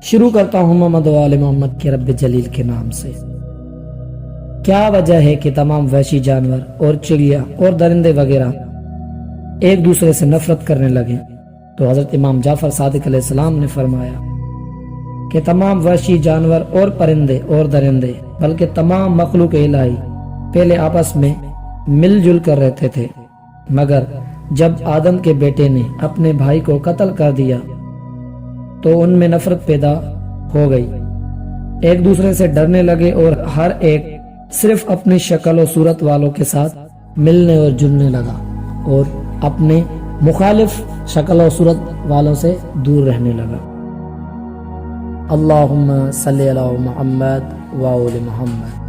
شروع کرتا ہوں محمد و آل محمد کے رب جلیل کے نام سے۔ کیا وجہ ہے کہ تمام وحشی جانور اور چڑیا اور درندے وغیرہ ایک دوسرے سے نفرت کرنے لگے؟ تو حضرت امام جعفر صادق علیہ السلام نے فرمایا کہ تمام وحشی جانور اور پرندے اور درندے بلکہ تمام مخلوق الہی پہلے آپس میں مل جل کر رہتے تھے، مگر جب آدم کے بیٹے نے اپنے بھائی کو قتل کر دیا تو ان میں نفرت پیدا ہو گئی، ایک دوسرے سے ڈرنے لگے اور ہر ایک صرف اپنی شکل و صورت والوں کے ساتھ ملنے اور جلنے لگا اور اپنے مخالف شکل و صورت والوں سے دور رہنے لگا۔ اللہم صلی علی محمد و آل محمد۔